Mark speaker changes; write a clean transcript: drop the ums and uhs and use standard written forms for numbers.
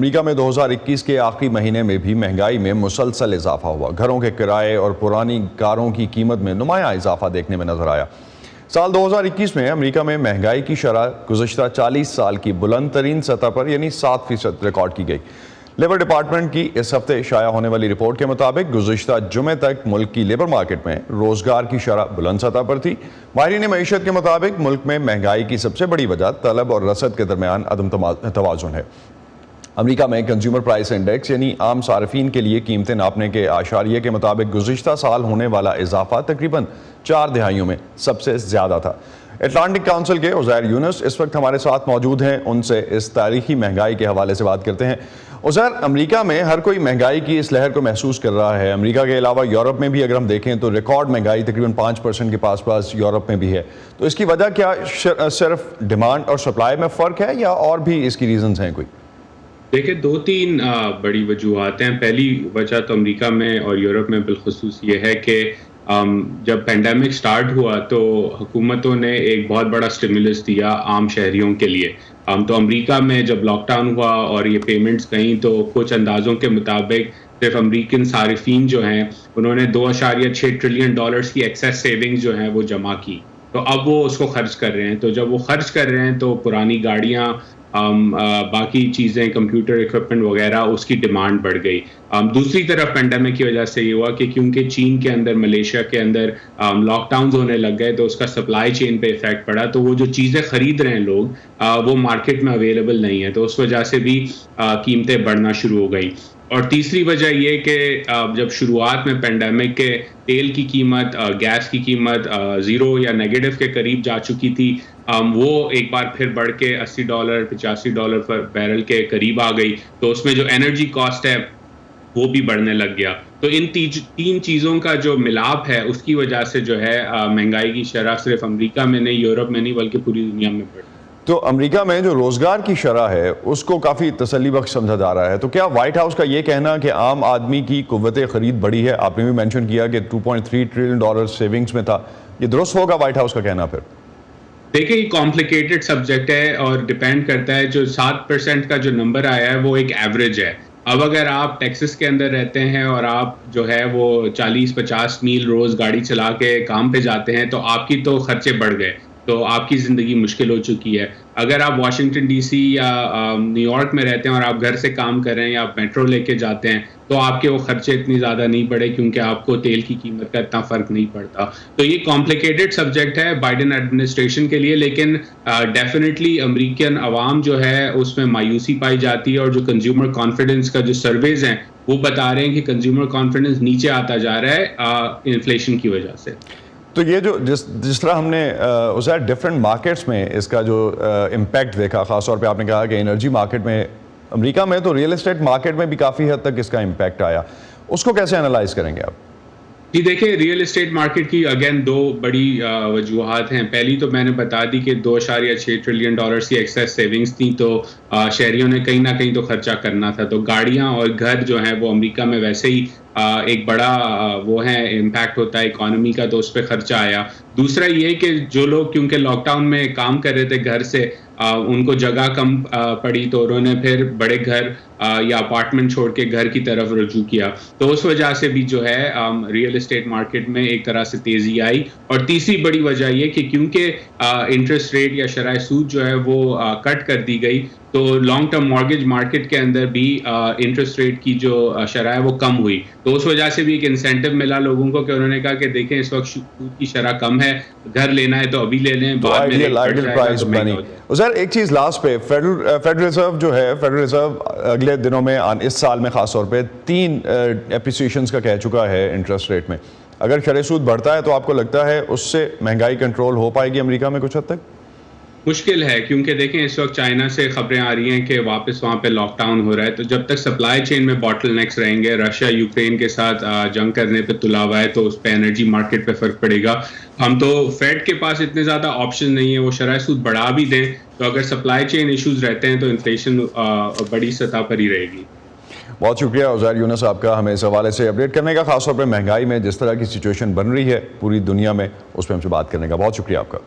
Speaker 1: America में 2021 के आखिरी महीने में भी महंगाई में मुसलसल इजाफा हुआ। घरों के किराए और पुरानी कारों की कीमत में नुमाया इजाफा देखने में नजर आया। साल 2021 में अमेरिका में महंगाई की शरह गुज़श्ता 40 साल की बुलंद तरीन सतह पर यानी 7% रिकॉर्ड की गई। लेबर डिपार्टमेंट की इस हफ्ते शाया होने वाली रिपोर्ट के मुताबिक गुज़श्ता जुमे तक मुल्क की लेबर मार्केट में रोजगार की शरह बुलंद सतह पर थी। माहिरीन मईशत के मुताबिक मुल्क में महंगाई की सबसे बड़ी वजह तलब और रसद के दरमियान अदम तवाज़ुन है। अमेरिका में कंज्यूमर प्राइस इंडेक्स यानी आम सार्फिन के लिए कीमतें नापने के आशारिये के मुताबिक गुज़श्ता साल होने वाला इजाफा तकरीबन 4 दिहाइयों में सबसे ज़्यादा था। अटलांटिक काउंसिल के उज़ैर यूनुस इस वक्त हमारे साथ मौजूद हैं। उनसे इस तारीखी महंगाई के हवाले से बात करते हैं। उज़ैर, अमेरिका में हर कोई महंगाई की इस लहर को महसूस कर रहा है। अमेरिका के अलावा यूरोप में भी अगर हम देखें तो रिकॉर्ड महंगाई तकरीबन 5% के पास यूरोप में भी है। तो इसकी वजह क्या सिर्फ डिमांड और सप्लाई में फ़र्क है या और भी इसकी रीज़न्स हैं कोई?
Speaker 2: देखिए, 2-3 बड़ी वजूहत हैं। पहली वजह तो अमेरिका में और यूरोप में बिलखुसूस ये है कि जब पेंडेमिक स्टार्ट हुआ तो हुकूमतों ने एक बहुत बड़ा स्टिमुलस दिया आम शहरियों के लिए। तो अमेरिका में जब लॉकडाउन हुआ और ये पेमेंट्स गईं तो कुछ अंदाज़ों के मुताबिक सिर्फ अमेरिकन सारिफीन जो हैं उन्होंने $2.6 ट्रिलियन की एक्सेस सेविंग्स जो हैं वो जमा की। तो अब वो उसको खर्च कर रहे हैं। तो जब वो खर्च कर रहे हैं तो पुरानी गाड़ियाँ, बाकी चीज़ें, कंप्यूटर इक्विपमेंट वगैरह, उसकी डिमांड बढ़ गई। दूसरी तरफ पेंडेमिक की वजह से ये हुआ कि क्योंकि चीन के अंदर, मलेशिया के अंदर लॉकडाउन होने लग गए तो उसका सप्लाई चेन पे इफेक्ट पड़ा। तो वो जो चीज़ें खरीद रहे हैं लोग वो मार्केट में अवेलेबल नहीं है, तो उस वजह से भी कीमतें बढ़ना शुरू हो गई। और तीसरी वजह ये कि जब शुरुआत में पेंडेमिक के तेल की कीमत, गैस की कीमत ज़ीरो या नेगेटिव के करीब जा चुकी थी, वो एक बार फिर बढ़ के $80, $85 पर बैरल के करीब आ गई। तो उसमें जो एनर्जी कॉस्ट है वो भी बढ़ने लग गया। तो इन तीन चीज़ों का जो मिलाप है उसकी वजह से जो है महंगाई की शरह सिर्फ अमेरिका में नहीं, यूरोप में नहीं, बल्कि पूरी दुनिया में बढ़ी।
Speaker 1: तो अमेरिका में जो रोज़गार की शरह है उसको काफ़ी तसल्ली बख्श समझा जा रहा है। तो क्या व्हाइट हाउस का ये कहना कि आम आदमी की कुव्वत ख़रीद बढ़ी है, आपने भी मेंशन किया कि $2.3 ट्रिलियन सेविंग्स में था, ये दुरुस्त होगा व्हाइट हाउस का कहना? फिर
Speaker 2: देखिए, ये कॉम्प्लिकेटेड सब्जेक्ट है और डिपेंड करता है। जो 7% का जो नंबर आया है वो एक एवरेज है। अब अगर आप टेक्सास के अंदर रहते हैं और आप जो है वो 40-50 मील रोज़ गाड़ी चला के काम पे जाते हैं तो आपकी तो खर्चे बढ़ गए, तो आपकी ज़िंदगी मुश्किल हो चुकी है। अगर आप वाशिंगटन डीसी या न्यूयॉर्क में रहते हैं और आप घर से काम कर रहे हैं या आप मेट्रो लेके जाते हैं तो आपके वो खर्चे इतनी ज़्यादा नहीं बढ़े क्योंकि आपको तेल की कीमत का इतना फ़र्क नहीं पड़ता। तो ये कॉम्प्लिकेटेड सब्जेक्ट है बाइडेन एडमिनिस्ट्रेशन के लिए, लेकिन डेफिनेटली अमेरिकन अवाम जो है उसमें मायूसी पाई जाती है। और जो कंज्यूमर कॉन्फिडेंस का जो सर्वेज हैं वो बता रहे हैं कि कंज्यूमर कॉन्फिडेंस नीचे आता जा रहा है इन्फ्लेशन की वजह से।
Speaker 1: तो ये जो जिस तरह हमने उस डिफरेंट मार्केट्स में इसका जो इम्पैक्ट देखा, ख़ासतौर पे आपने कहा कि एनर्जी मार्केट में अमेरिका में, तो रियल एस्टेट मार्केट में भी काफ़ी हद तक इसका इम्पैक्ट आया, उसको कैसे एनालाइज करेंगे आप?
Speaker 2: जी देखिए, रियल एस्टेट मार्केट की अगेन 2 बड़ी वजूहत हैं। पहली तो मैंने बता दी कि $2.6 ट्रिलियन की एक्सेस सेविंग्स थी, तो शहरियों ने कहीं ना कहीं तो खर्चा करना था। तो गाड़ियां और घर जो हैं वो अमेरिका में वैसे ही एक बड़ा वो है इम्पैक्ट होता है इकोनॉमी का, तो उस पर खर्चा आया। दूसरा ये कि जो लोग क्योंकि लॉकडाउन में काम कर रहे थे घर से, उनको जगह कम पड़ी तो उन्होंने फिर बड़े घर या अपार्टमेंट छोड़ के घर की तरफ रुजू किया। तो उस वजह से भी जो है रियल एस्टेट मार्केट में एक तरह से तेज़ी आई। और तीसरी बड़ी वजह ये कि क्योंकि इंटरेस्ट रेट या शरह सूद जो है वो कट कर दी गई, तो लॉन्ग टर्म मॉर्गेज मार्केट के अंदर भी इंटरेस्ट रेट की जो शरह है वो कम हुई। तो उस वजह से भी एक इंसेंटिव मिला लोगों को कि उन्होंने कहा कि देखें इस वक्त सूद की शरह कम है, घर लेना है तो अभी ले लें, बाद में
Speaker 1: प्राइस बनी। सर एक चीज़ लास्ट पे, फेडरल रिजर्व जो है, फेडरल रिजर्व अगले दिनों में इस साल में ख़ास तौर पे 3 एप्रिसिएशंस का कह चुका है इंटरेस्ट रेट में। अगर शरह सूद बढ़ता है तो आपको लगता है उससे महंगाई कंट्रोल हो पाएगी अमेरिका में कुछ हद तक?
Speaker 2: मुश्किल है, क्योंकि देखें इस वक्त चाइना से खबरें आ रही हैं कि वापस वहाँ पे लॉकडाउन हो रहा है। तो जब तक सप्लाई चेन में बॉटलनेक्स रहेंगे, रशिया यूक्रेन के साथ जंग करने पे तुला हुआ है, तो उस पर एनर्जी मार्केट पे फ़र्क पड़ेगा। हम तो फेड के पास इतने ज़्यादा ऑप्शन नहीं है, वो शरह सूद बढ़ा भी दें तो अगर सप्लाई चेन इशूज़ रहते हैं तो इन्फ्लेशन बड़ी सतह पर ही रहेगी।
Speaker 1: बहुत शुक्रिया उज़ैर यूनुस आपका हमें इस हवाले से अपडेट करने का, खासतौर पर महंगाई में जिस तरह की सिचुएशन बन रही है पूरी दुनिया में, उस पर हमसे बात करने का बहुत शुक्रिया आपका।